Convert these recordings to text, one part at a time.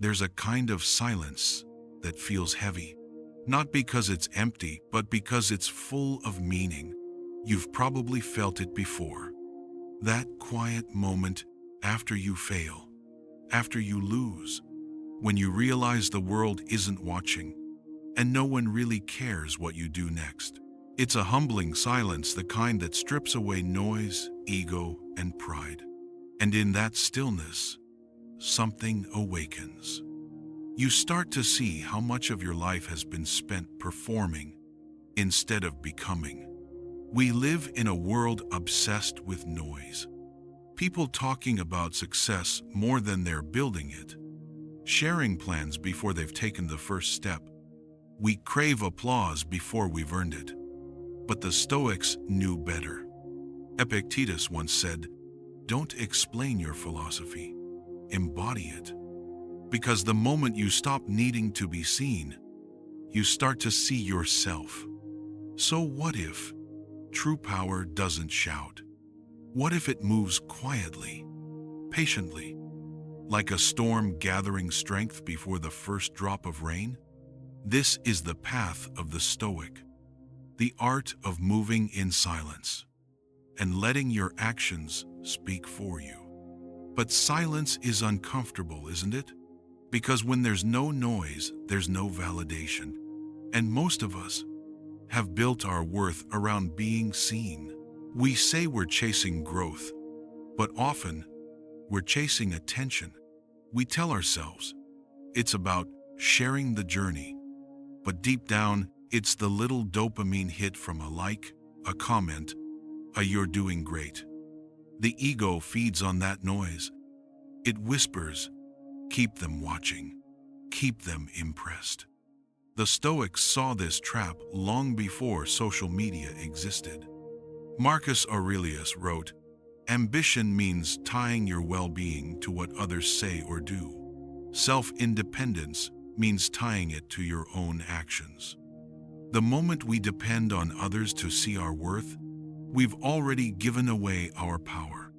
There's a kind of silence that feels heavy, not because it's empty, but because it's full of meaning. You've probably felt it before. That quiet moment after you fail, after you lose, when you realize the world isn't watching and no one really cares what you do next. It's a humbling silence, the kind that strips away noise, ego, and pride. And in that stillness, something awakens. You start to see how much of your life has been spent performing instead of becoming. We live in a world obsessed with noise. People talking about success more than they're building it, sharing plans before they've taken the first step. We crave applause before we've earned it. But the Stoics knew better. Epictetus once said, "Don't explain your philosophy, embody it." Because the moment you stop needing to be seen, you start to see yourself. So what if true power doesn't shout? What if it moves quietly, patiently, like a storm gathering strength before the first drop of rain? This is the path of the Stoic, the art of moving in silence and letting your actions speak for you. But silence is uncomfortable, isn't it? Because when there's no noise, there's no validation. And most of us have built our worth around being seen. We say we're chasing growth, but often we're chasing attention. We tell ourselves it's about sharing the journey, but deep down, it's the little dopamine hit from a like, a comment, a "you're doing great." The ego feeds on that noise. It whispers, keep them watching, keep them impressed. The Stoics saw this trap long before social media existed. Marcus Aurelius wrote, "Ambition means tying your well-being to what others say or do. Self-independence means tying it to your own actions." The moment we depend on others to see our worth, we've already given away our power.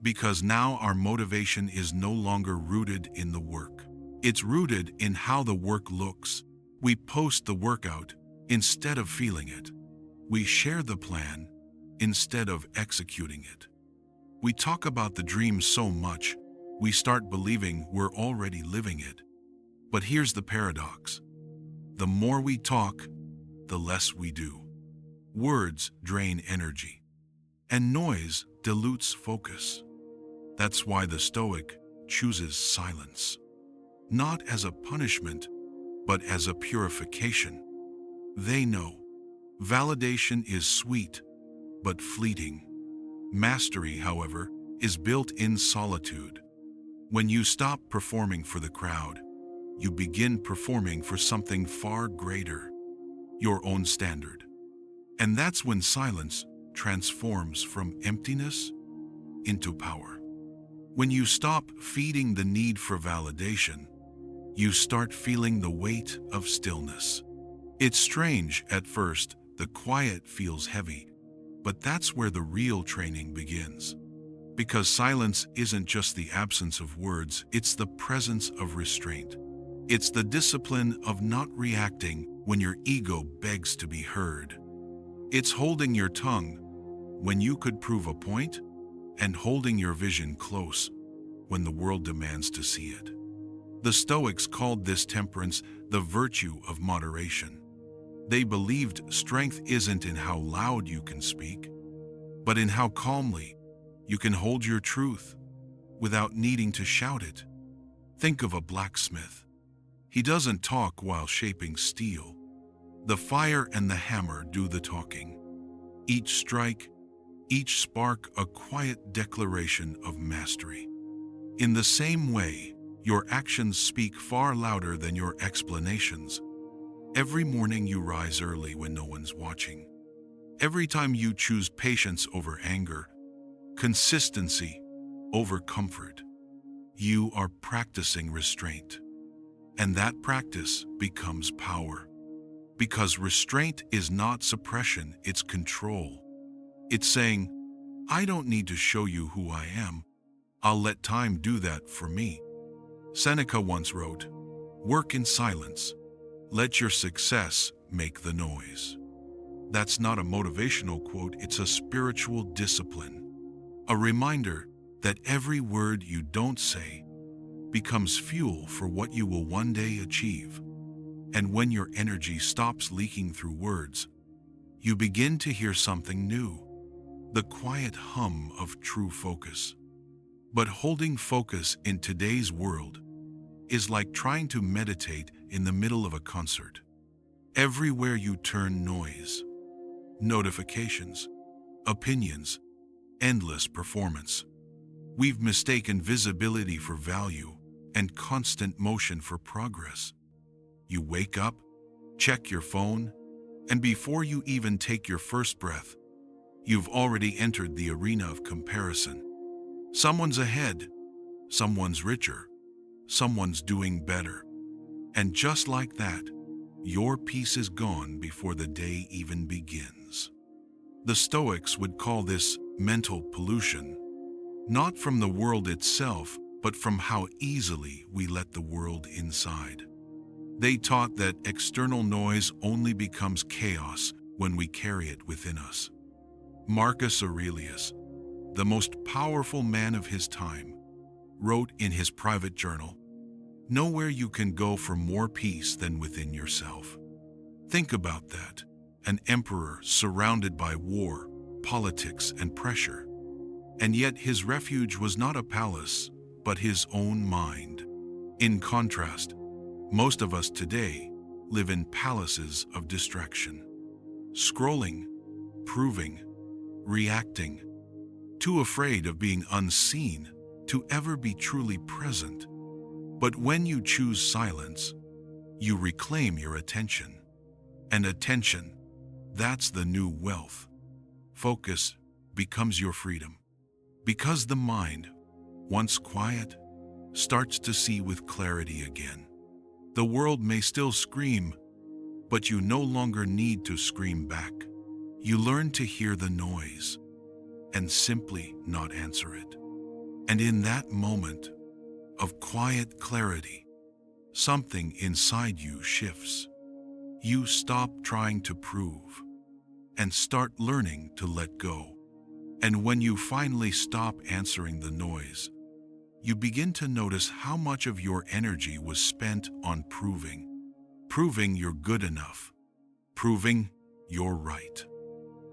Because now our motivation is no longer rooted in the work. It's rooted in how the work looks. We post the workout instead of feeling it. We share the plan instead of executing it. We talk about the dream so much, we start believing we're already living it. But here's the paradox. The more we talk, the less we do. Words drain energy, and noise dilutes focus. That's why the Stoic chooses silence, not as a punishment, but as a purification. They know validation is sweet, but fleeting. Mastery, however, is built in solitude. When you stop performing for the crowd, you begin performing for something far greater, your own standard. And that's when silence transforms from emptiness into power. When you stop feeding the need for validation, you start feeling the weight of stillness. It's strange at first, the quiet feels heavy, but that's where the real training begins. Because silence isn't just the absence of words, it's the presence of restraint. It's the discipline of not reacting when your ego begs to be heard. It's holding your tongue when you could prove a point, and holding your vision close when the world demands to see it. The Stoics called this temperance the virtue of moderation. They believed strength isn't in how loud you can speak, but in how calmly you can hold your truth without needing to shout it. Think of a blacksmith. He doesn't talk while shaping steel. The fire and the hammer do the talking. Each strike, each spark, a quiet declaration of mastery. In the same way, your actions speak far louder than your explanations. Every morning you rise early when no one's watching. Every time you choose patience over anger, consistency over comfort, you are practicing restraint. And that practice becomes power. Because restraint is not suppression, it's control. It's saying, I don't need to show you who I am. I'll let time do that for me. Seneca once wrote, "Work in silence. Let your success make the noise." That's not a motivational quote, it's a spiritual discipline. A reminder that every word you don't say becomes fuel for what you will one day achieve. And when your energy stops leaking through words, you begin to hear something new, the quiet hum of true focus. But holding focus in today's world is like trying to meditate in the middle of a concert. Everywhere you turn, noise, notifications, opinions, endless performance. We've mistaken visibility for value and constant motion for progress. You wake up, check your phone, and before you even take your first breath, you've already entered the arena of comparison. Someone's ahead, someone's richer, someone's doing better. And just like that, your peace is gone before the day even begins. The Stoics would call this mental pollution, not from the world itself, but from how easily we let the world inside. They taught that external noise only becomes chaos when we carry it within us. Marcus Aurelius, the most powerful man of his time, wrote in his private journal, "Nowhere you can go for more peace than within yourself." Think about that. An emperor surrounded by war, politics, and pressure. And yet his refuge was not a palace, but his own mind. In contrast, most of us today live in palaces of distraction. Scrolling, proving, reacting, too afraid of being unseen to ever be truly present. But when you choose silence, you reclaim your attention. And attention, that's the new wealth. Focus becomes your freedom. Because the mind, once quiet, starts to see with clarity again. The world may still scream, but you no longer need to scream back. You learn to hear the noise and simply not answer it. And in that moment of quiet clarity, something inside you shifts. You stop trying to prove and start learning to let go. And when you finally stop answering the noise, you begin to notice how much of your energy was spent on proving you're good enough, proving you're right,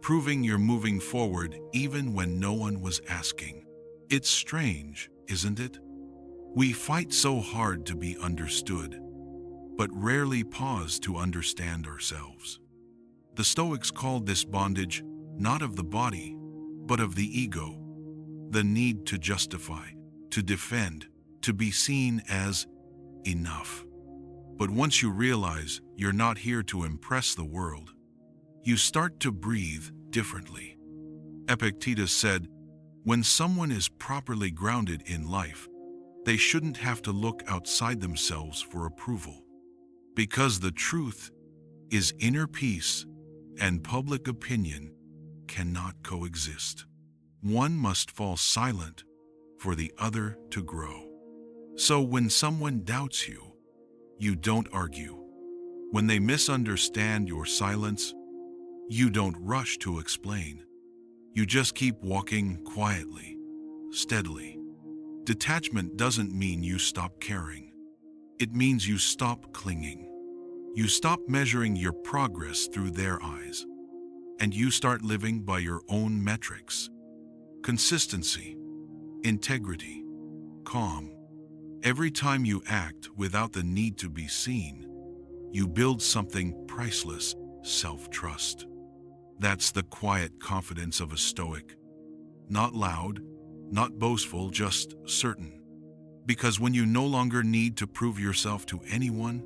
proving you're moving forward even when no one was asking. It's strange, isn't it? We fight so hard to be understood, but rarely pause to understand ourselves. The Stoics called this bondage not of the body, but of the ego, the need to justify, to defend, to be seen as enough. But once you realize you're not here to impress the world, you start to breathe differently. Epictetus said, "When someone is properly grounded in life, they shouldn't have to look outside themselves for approval. Because the truth is inner peace and public opinion cannot coexist. One must fall silent for the other to grow." So when someone doubts you, you don't argue. When they misunderstand your silence, you don't rush to explain. You just keep walking quietly, steadily. Detachment doesn't mean you stop caring. It means you stop clinging. You stop measuring your progress through their eyes, and you start living by your own metrics. Consistency, integrity, calm. Every time you act without the need to be seen, you build something priceless, self-trust. That's the quiet confidence of a Stoic. Not loud, not boastful, just certain. Because when you no longer need to prove yourself to anyone,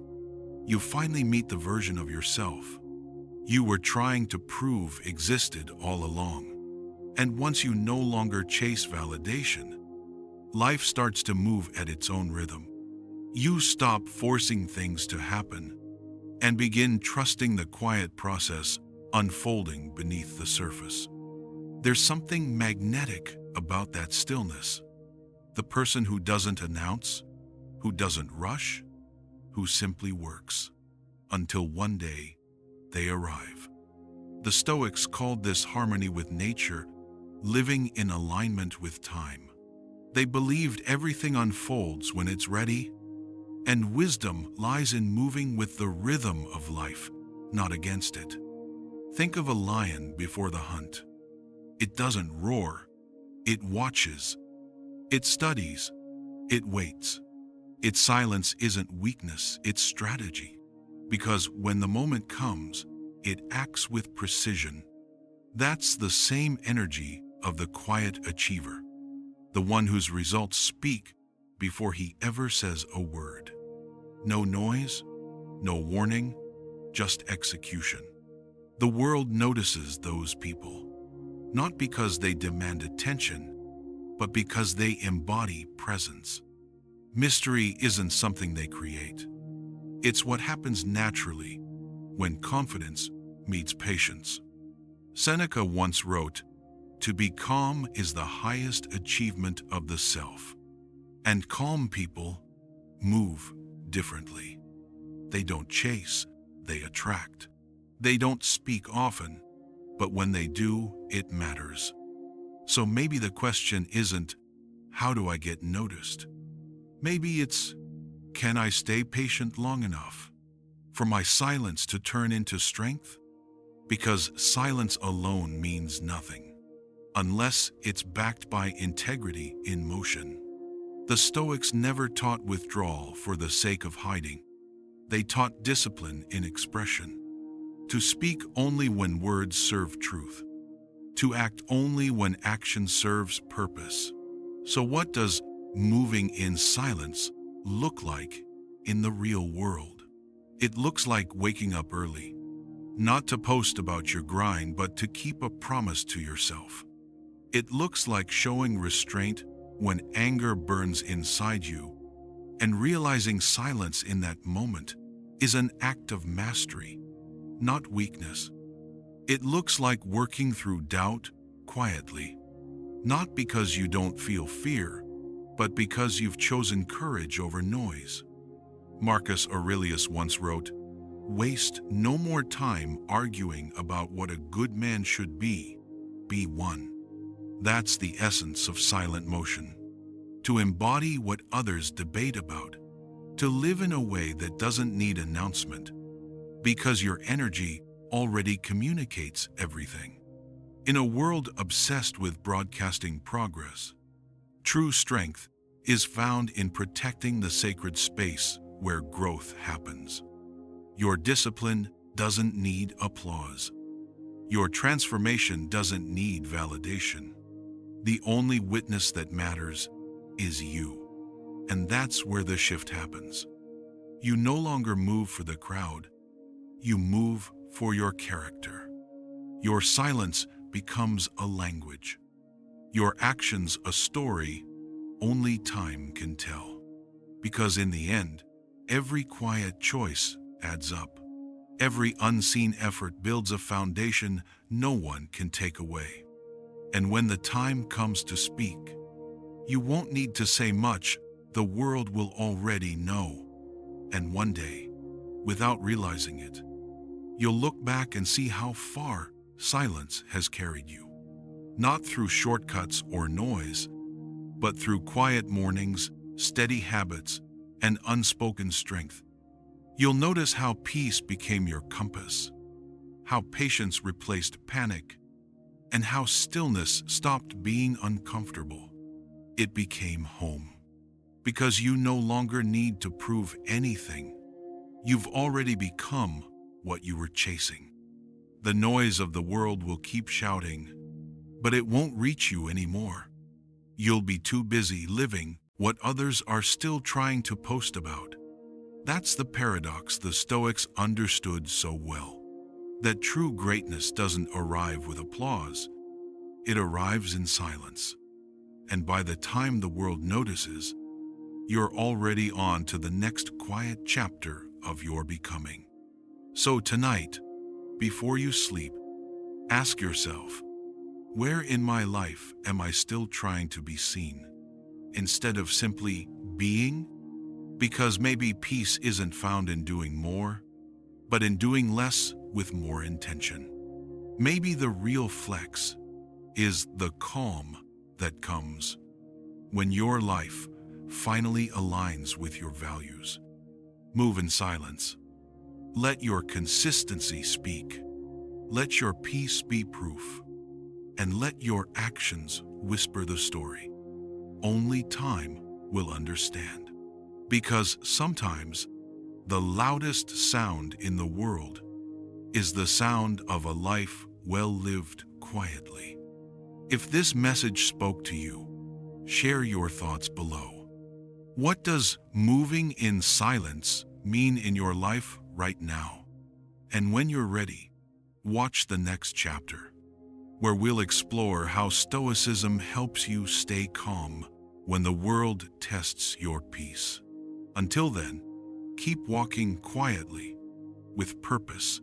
you finally meet the version of yourself you were trying to prove existed all along. And once you no longer chase validation, life starts to move at its own rhythm. You stop forcing things to happen and begin trusting the quiet process unfolding beneath the surface. There's something magnetic about that stillness. The person who doesn't announce, who doesn't rush, who simply works, until one day they arrive. The Stoics called this harmony with nature, living in alignment with time. They believed everything unfolds when it's ready, and wisdom lies in moving with the rhythm of life, not against it. Think of a lion before the hunt. It doesn't roar, it watches, it studies, it waits. Its silence isn't weakness, it's strategy. Because when the moment comes, it acts with precision. That's the same energy of the quiet achiever, the one whose results speak before he ever says a word. No noise, no warning, just execution. The world notices those people, not because they demand attention, but because they embody presence. Mystery isn't something they create. It's what happens naturally when confidence meets patience. Seneca once wrote, "To be calm is the highest achievement of the self." And calm people move differently. They don't chase, they attract. They don't speak often, but when they do, it matters. So maybe the question isn't, how do I get noticed? Maybe it's, can I stay patient long enough for my silence to turn into strength? Because silence alone means nothing, unless it's backed by integrity in motion. The Stoics never taught withdrawal for the sake of hiding. They taught discipline in expression. To speak only when words serve truth. To act only when action serves purpose. So what does moving in silence look like in the real world? It looks like waking up early, not to post about your grind, but to keep a promise to yourself. It looks like showing restraint when anger burns inside you, and realizing silence in that moment is an act of mastery, not weakness. It looks like working through doubt quietly, not because you don't feel fear, but because you've chosen courage over noise. Marcus Aurelius once wrote, "Waste no more time arguing about what a good man should be one." That's the essence of silent motion. To embody what others debate about. To live in a way that doesn't need announcement, because your energy already communicates everything. In a world obsessed with broadcasting progress, true strength is found in protecting the sacred space where growth happens. Your discipline doesn't need applause. Your transformation doesn't need validation. The only witness that matters is you. And that's where the shift happens. You no longer move for the crowd. You move for your character. Your silence becomes a language. Your actions a story only time can tell. Because in the end, every quiet choice adds up. Every unseen effort builds a foundation no one can take away. And when the time comes to speak, you won't need to say much. The world will already know. And one day, without realizing it, you'll look back and see how far silence has carried you. Not through shortcuts or noise, but through quiet mornings, steady habits, and unspoken strength. You'll notice how peace became your compass, how patience replaced panic, and how stillness stopped being uncomfortable. It became home. Because you no longer need to prove anything. You've already become what you were chasing. The noise of the world will keep shouting, but it won't reach you anymore. You'll be too busy living what others are still trying to post about. That's the paradox the Stoics understood so well. That true greatness doesn't arrive with applause. It arrives in silence. And by the time the world notices, you're already on to the next quiet chapter of your becoming. So tonight, before you sleep, ask yourself, where in my life am I still trying to be seen? Instead of simply being? Because maybe peace isn't found in doing more, but in doing less with more intention. Maybe the real flex is the calm that comes when your life finally aligns with your values. Move in silence. Let your consistency speak. Let your peace be proof. And let your actions whisper the story. Only time will understand. Because sometimes the loudest sound in the world is the sound of a life well lived quietly. If this message spoke to you, share your thoughts below. What does moving in silence mean in your life right now? And when you're ready, watch the next chapter, where we'll explore how Stoicism helps you stay calm when the world tests your peace. Until then, keep walking quietly, with purpose